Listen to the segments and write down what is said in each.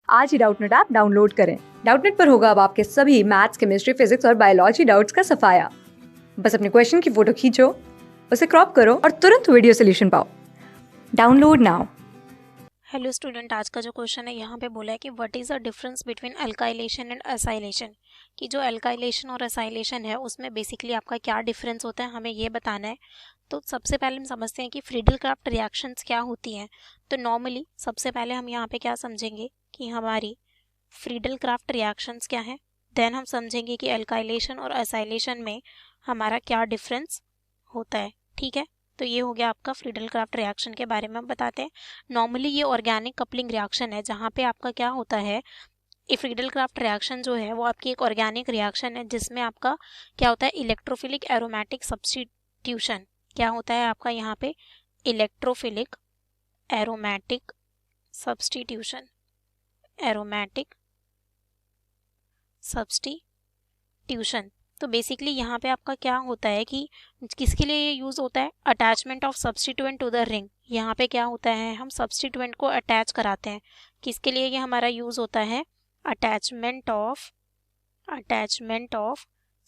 आज ही Doubtnut app download करें। Doubtnut पर होगा अब आपके सभी मैथ्स, केमिस्ट्री, फिजिक्स और बायोलॉजी डाउट्स का सफाया। बस अपने क्वेश्चन की फोटो खींचो, उसे क्रॉप करो और तुरंत वीडियो सोल्यूशन पाओ। Download now. हेलो स्टूडेंट, आज का जो क्वेश्चन है यहाँ पे बोला है कि what is the difference between alkylation and acylation. कि जो अल्काइलेशन और असाइलेशन है उसमें बेसिकली आपका क्या डिफरेंस होता है, हमें ये बताना है। तो सबसे पहले हम समझते हैं कि फ्रीडल क्राफ्ट रिएक्शंस क्या होती हैं। तो नॉर्मली सबसे पहले हम यहाँ पे क्या समझेंगे कि हमारी फ्रीडल क्राफ्ट रिएक्शंस क्या है। देन हम समझेंगे कि अल्काइलेशन और असाइलेशन में हमारा क्या डिफरेंस होता है। ठीक है, तो ये हो गया आपका फ्रीडल क्राफ्ट रिएक्शन के बारे में हम बताते हैं। नॉर्मली ये ऑर्गेनिक कपलिंग रिएक्शन है जहाँ पे आपका क्या होता है, ये फ्रीडल क्राफ्ट रिएक्शन जो है वो आपकी एक ऑर्गेनिक रिएक्शन है जिसमें आपका क्या होता है, इलेक्ट्रोफिलिक एरोमेटिक सब्स्टिट्यूशन। क्या होता है आपका यहाँ पे, electrophilic aromatic substitution, aromatic substitution. तो बेसिकली यहाँ पे आपका क्या होता है कि किसके लिए ये यूज़ होता है, attachment of substituent to the ring. यहाँ पे क्या होता है, हम सब्स्टिट्यूएंट को अटैच कराते हैं। किसके लिए ये हमारा यूज़ होता है, attachment of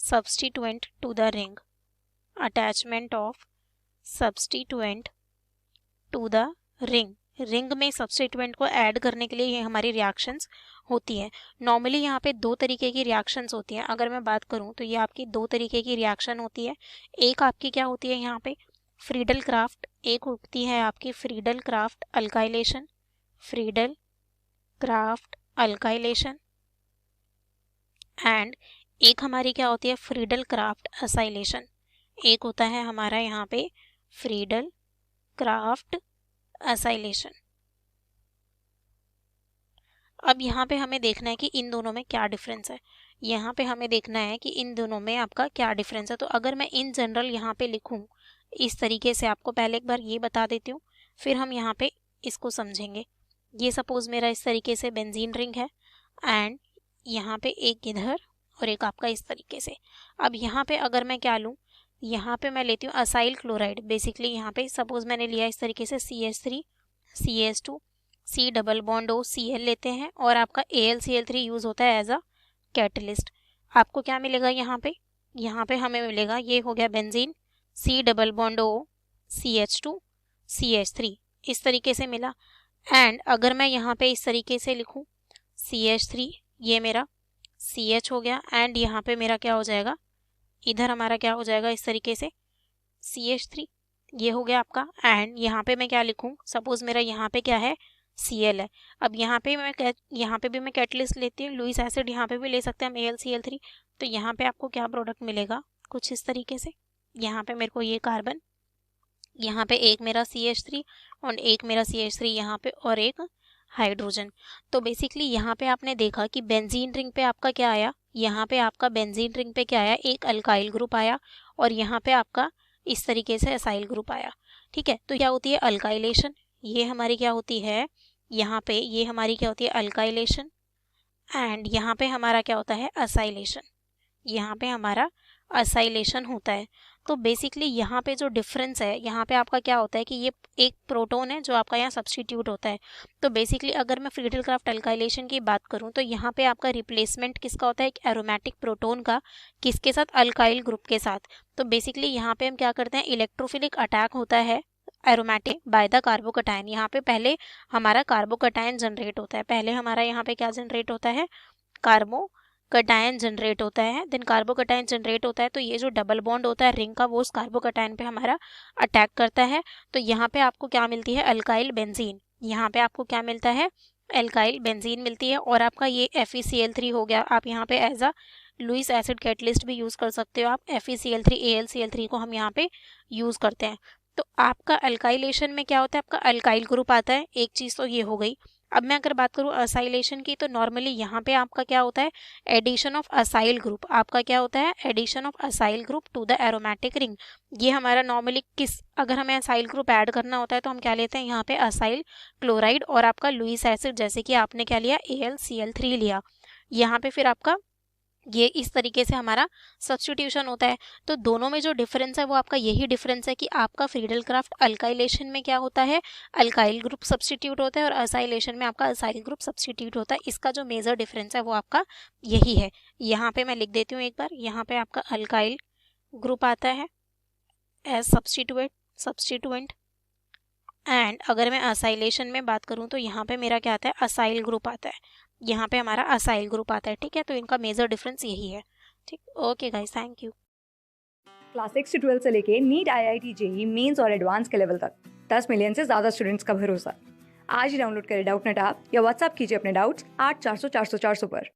substituent to the ring, attachment of substituent to the ring. Ring में सब्स्टिट्यूएंट को ऐड करने के लिए ये हमारी रिएक्शंस होती है। नॉर्मली यहाँ पे दो तरीके की रिएक्शंस होती हैं। अगर मैं बात करूँ तो ये आपकी दो तरीके की रिएक्शन होती है। एक आपकी क्या होती है यहाँ पे, फ्रीडल क्राफ्ट, एक होती है आपकी Friedel craft alkylation, Friedel craft alkylation, and एक हमारी क्या होती है, फ्रीडल क्राफ्ट असाइलेशन। एक होता है हमारा यहाँ पे फ्रीडल क्राफ्ट असाइलेशन। अब यहाँ पे हमें देखना है कि इन दोनों में क्या डिफरेंस है। यहाँ पे हमें देखना है कि इन दोनों में आपका क्या डिफरेंस है। तो अगर मैं इन जनरल यहाँ पे लिखूँ इस तरीके से, आपको पहले एक बार ये बता देती हूँ, फिर हम यहाँ पे इसको समझेंगे। ये सपोज मेरा इस तरीके से बेंजीन रिंग है एंड यहाँ पे एक इधर और एक आपका इस तरीके से। अब यहाँ पे अगर मैं क्या लूँ, यहाँ पे मैं लेती हूँ असाइल क्लोराइड। बेसिकली यहाँ पे सपोज मैंने लिया इस तरीके से CH3 CH2 C double bond O Cl लेते हैं और आपका AlCl3 यूज़ होता है एज अ कैटलिस्ट। आपको क्या मिलेगा यहाँ पे हमें मिलेगा, ये हो गया benzene, C double bond O CH2 CH3 इस तरीके से मिला। एंड अगर मैं यहाँ पे इस तरीके से लिखूँ CH3, ये मेरा CH हो गया एंड यहाँ पे मेरा क्या हो जाएगा, इधर हमारा क्या हो जाएगा इस तरीके से CH3, ये हो गया आपका। एंड यहाँ पे मैं क्या लिखूँ, सपोज मेरा यहाँ पे क्या है, Cl है। अब यहाँ पे भी मैं कैटलिस्ट लेती हूँ, लुइस एसिड यहाँ पे भी ले सकते हैं हम AlCl3। तो यहाँ पे आपको क्या प्रोडक्ट मिलेगा, कुछ इस तरीके से। यहाँ पे मेरे को ये कार्बन, यहाँ पे एक मेरा CH3 और एक मेरा CH3 यहाँ पे और एक हाइड्रोजन। तो बेसिकली यहाँ पे आपने देखा कि बेंजीन रिंग पे आपका क्या आया, यहाँ पे आपका बेंजीन रिंग पे क्या आया, एक अल्काइल ग्रुप आया और यहाँ पे आपका इस तरीके से असाइल ग्रुप आया। ठीक है, तो क्या होती है अल्काइलेशन, ये हमारी क्या होती है, यहाँ पे ये हमारी क्या होती है अल्काइलेशन एंड यहाँ पे हमारा क्या होता है असाइलेशन, यहाँ पे हमारा असाइलेशन होता है। तो बेसिकली यहाँ पे जो डिफरेंस है, यहाँ पे आपका क्या होता है कि ये एक प्रोटोन है जो आपका यहाँ सब्स्टिट्यूट होता है। तो बेसिकली अगर मैं फ्रीडल क्राफ्ट अल्काइलेशन की बात करूँ तो यहाँ पे आपका रिप्लेसमेंट किसका होता है, एक एरोमेटिक प्रोटोन का, किसके साथ, अल्काइल ग्रुप के साथ। तो बेसिकली यहाँ पे हम क्या करते हैं, इलेक्ट्रोफिलिक अटैक होता है एरोमेटिक बाय द कार्बोकटायन। यहाँ पे पहले हमारा कार्बोकटायन जनरेट होता है, पहले हमारा यहाँ पे क्या जनरेट होता है, कार्बोकटायन जनरेट होता है। देन कार्बोकटायन जनरेट होता है तो ये जो डबल बॉन्ड होता है रिंग का वो उस कार्बोकटायन पे हमारा अटैक करता है। तो यहाँ पे आपको क्या मिलती है, अल्काइल बेंजीन। यहाँ पे आपको क्या मिलता है, एल्काइल बेंजीन मिलती है। और आपका ये FeCl3 हो गया। आप यहाँ पे as a Lewis acid catalyst भी यूज़ कर सकते हो। आप FeCl3 AlCl3 को हम यहाँ पे यूज़ करते हैं। तो आपका अल्काइलेशन में क्या होता है, आपका अल्काइल ग्रुप आता है। एक चीज़ तो ये हो गई। अब मैं अगर बात करूँ असाइलेशन की, तो नॉर्मली यहाँ पे आपका क्या होता है, एडिशन ऑफ असाइल ग्रुप। आपका क्या होता है, addition of acyl group to the aromatic ring. ये हमारा नॉर्मली अगर हमें असाइल ग्रुप ऐड करना होता है तो हम क्या लेते हैं, यहाँ पे असाइल क्लोराइड और आपका लुइस एसिड, जैसे कि आपने क्या लिया, AlCl3 लिया। यहाँ पे फिर आपका ये इस तरीके से हमारा सब्स्टिट्यूशन होता है। तो दोनों में जो डिफरेंस है वो आपका यही डिफरेंस है कि आपका फ्रीडल क्राफ्ट अल्काइलेशन में क्या होता है, अल्काइल ग्रुप सब्स्टिट्यूट होता है, और असाइलेशन में आपका असाइल ग्रुप सब्स्टिट्यूट होता है। इसका जो मेजर डिफरेंस है वो आपका यही है। यहाँ पे मैं लिख देती हूँ एक बार, यहाँ पे आपका अल्काइल ग्रुप आता है एज सब्स्टिट्यूएंट, एंड अगर मैं असाइलेशन में बात करूँ तो यहाँ पे मेरा क्या आता है, असाइल ग्रुप आता है। यहाँ पे हमारा असाइल ग्रुप आता है, ठीक है। तो इनका मेजर डिफरेंस यही है, ठीक। Okay guys, thank you. Class 6 से 12 से लेके नीट, IIT, जेई मेंस और एडवांस के लेवल तक 10 मिलियन से ज़्यादा स्टूडेंट्स का भरोसा। आज ही डाउनलोड करें डाउटनेट ऐप या व्हाट्सएप कीजिए अपने डाउट्स 8400 400 400 पर।